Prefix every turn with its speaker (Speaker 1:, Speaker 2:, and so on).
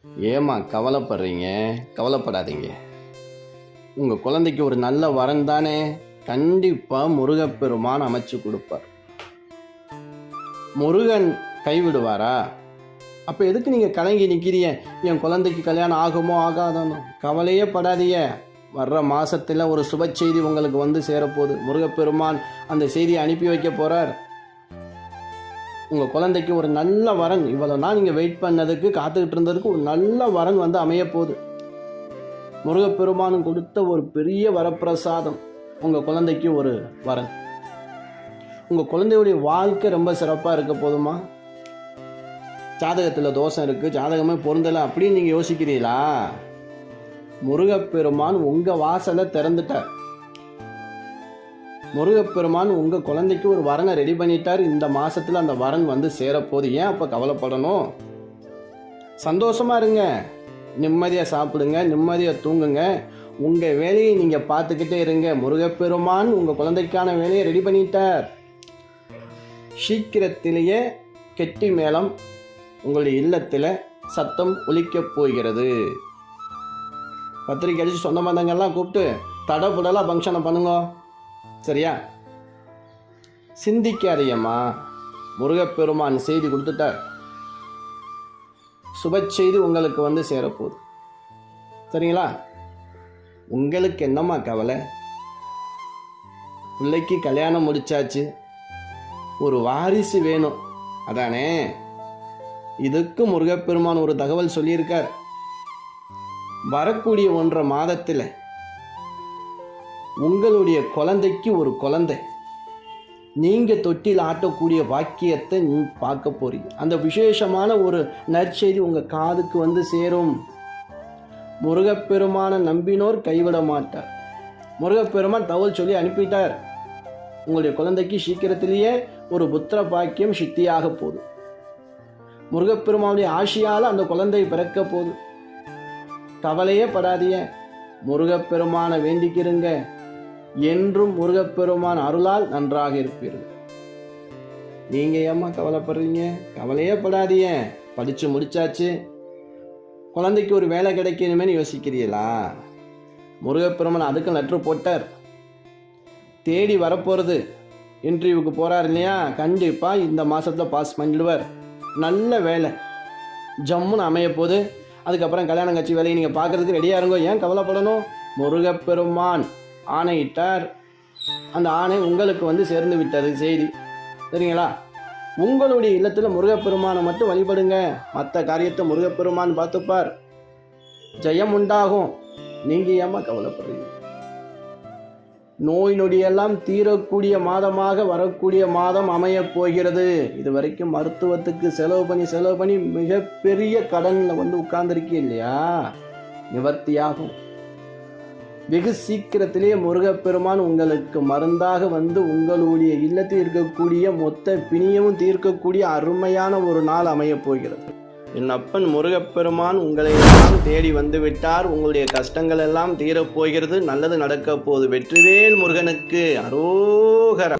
Speaker 1: ஏம்மா கவலைப்படுறீங்க? கவலைப்படாதீங்க. உங்கள் குழந்தைக்கு ஒரு நல்ல வரன் தானே, கண்டிப்பாக முருகப்பெருமான் அமைச்சு கொடுப்பார். முருகன் கைவிடுவாரா? அப்போ எதுக்கு நீங்கள் கலங்கி நிற்கிறீங்க? என் குழந்தைக்கு கல்யாணம் ஆகுமோ ஆகாதனோ? கவலையே படாதீங்க. வர்ற மாதத்தில் ஒரு சுப செய்தி உங்களுக்கு வந்து சேரப்போகுது. முருகப்பெருமான் அந்த செய்தியை அனுப்பி வைக்க போகிறார். உங்கள் குழந்தைக்கு ஒரு நல்ல வரன், இவ்வளோ நாள் நீங்கள் வெயிட் பண்ணதுக்கு காத்துக்கிட்டு இருந்ததுக்கு ஒரு நல்ல வரன் வந்து அமையப்போகுது. முருகப்பெருமான் கொடுத்த ஒரு பெரிய வரப்பிரசாதம் உங்கள் குழந்தைக்கு ஒரு வரன். உங்கள் குழந்தையுடைய வாழ்க்கை ரொம்ப சிறப்பாக இருக்க போதுமா? ஜாதகத்தில் தோஷம் இருக்குது, ஜாதகமே பொருந்தலை அப்படின்னு நீங்கள் யோசிக்கிறீங்களா? முருகப்பெருமான் உங்கள் வாசலை திறந்துட்டார். முருகப்பெருமான் உங்கள் குழந்தைக்கு ஒரு வரனை ரெடி பண்ணிட்டார். இந்த மாதத்தில் அந்த வரன் வந்து சேரப்போகுது. ஏன் அப்போ கவலைப்படணும்? சந்தோஷமாக இருங்க, நிம்மதியாக சாப்பிடுங்க, நிம்மதியாக தூங்குங்க, உங்கள் வேலையை நீங்கள் பார்த்துக்கிட்டே இருங்க. முருகப்பெருமான் உங்கள் குழந்தைக்கான வேலையை ரெடி பண்ணிட்டார். சீக்கிரத்திலேயே கெட்டி மேளம் உங்களுடைய இல்லத்தில் சத்தம் ஒலிக்கப் போகிறது. பத்திரிக்கை அடித்து சொந்த பந்தங்கள்லாம் கூப்பிட்டு தடபுடலாக ஃபங்க்ஷனை பண்ணுங்க, சரியா? சிந்திக்காதீங்கம்மா, முருகப்பெருமான் செய்தி கொடுத்துட்டார். சுப செய்தி உங்களுக்கு வந்து சேரப்போகுது, சரிங்களா? உங்களுக்கு என்னம்மா கவலை? பிள்ளைக்கு கல்யாணம் முடிச்சாச்சு, ஒரு வாரிசு வேணும் அதானே? இதுக்கு முருகப்பெருமான் ஒரு தகவல் சொல்லியிருக்கார். வரக்கூடிய 1.5 மாதத்தில் உங்களுடைய குழந்தைக்கு ஒரு குழந்தை, நீங்கள் தொட்டில் ஆட்டக்கூடிய வாக்கியத்தை நீ பார்க்க போறீங்க. அந்த விசேஷமான ஒரு நற்செய்தி உங்கள் காதுக்கு வந்து சேரும். முருகப்பெருமானை நம்பினோர் கைவிட மாட்டார். முருகப்பெருமான் தகவல் சொல்லி அனுப்பிட்டார். உங்களுடைய குழந்தைக்கு சீக்கிரத்திலேயே ஒரு புத்திர பாக்கியம் சித்தியாக போகுது. முருகப்பெருமானுடைய ஆசியால் அந்த குழந்தை பிறக்க போகுது. கவலையே படாதீங்க, முருகப்பெருமானை வேண்டிக்கிறங்க. என்றும் முருகப்பெருமான் அருளால் நன்றாக இருப்பீர்கள். நீங்க ஏம்மா கவலைப்படுறீங்க? கவலையே படாதீங்க. படிச்சு முடிச்சாச்சு, குழந்தைக்கு ஒரு வேலை கிடைக்கணுமேனு யோசிக்கிறீங்களா? முருகப்பெருமான் அதுக்கு லெட்ரு போட்டார். தேடி வரப்போகிறது. இன்டர்வியூக்கு போகிறார் இல்லையா? கண்டிப்பாக இந்த மாதத்தில் பாஸ் பண்ணிடுவார். நல்ல வேலை ஜம்முன்னு அமைய போது. அதுக்கப்புறம் கல்யாணம் கட்சி வேலையை நீங்கள் பார்க்குறதுக்கு ரெடியாக இருங்கோ. ஏன் கவலைப்படணும்? முருகப்பெருமான் ஆணையிட்டார். அந்த ஆணை உங்களுக்கு வந்து சேர்ந்து விட்டது செய்தி, சரிங்களா? உங்களுடைய இல்லத்தில் முருகப்பெருமானை மட்டும் வழிபடுங்க. மற்ற காரியத்தை முருகப்பெருமான் பார்த்துப்பார். ஜெயம் உண்டாகும். நீங்கள் ஏமா கவலைப்படுறீங்க? நோய் நொடியெல்லாம் தீரக்கூடிய மாதமாக வரக்கூடிய மாதம் அமையப் போகிறது. இது வரைக்கும் மருத்துவத்துக்கு செலவு பண்ணி மிகப்பெரிய கடனில் வந்து உட்கார்ந்துருக்கீ இல்லையா? நிவர்த்தியாகும். வெகு சீக்கிரத்திலே முருகப்பெருமான் உங்களுக்கு மருந்தாக வந்து உங்களுடைய இல்லத்தில் இருக்கக்கூடிய மொத்த பிணியமும் தீர்க்கக்கூடிய அருமையான ஒரு நாள் அமையப் போகிறது. என் அப்பன் முருகப்பெருமான் உங்களை எல்லாம் தேடி வந்து விட்டார். உங்களுடைய கஷ்டங்கள் எல்லாம் தீரப்போகிறது. நல்லது நடக்க போகுது. வெற்றிவேல் முருகனுக்கு அரோகரா.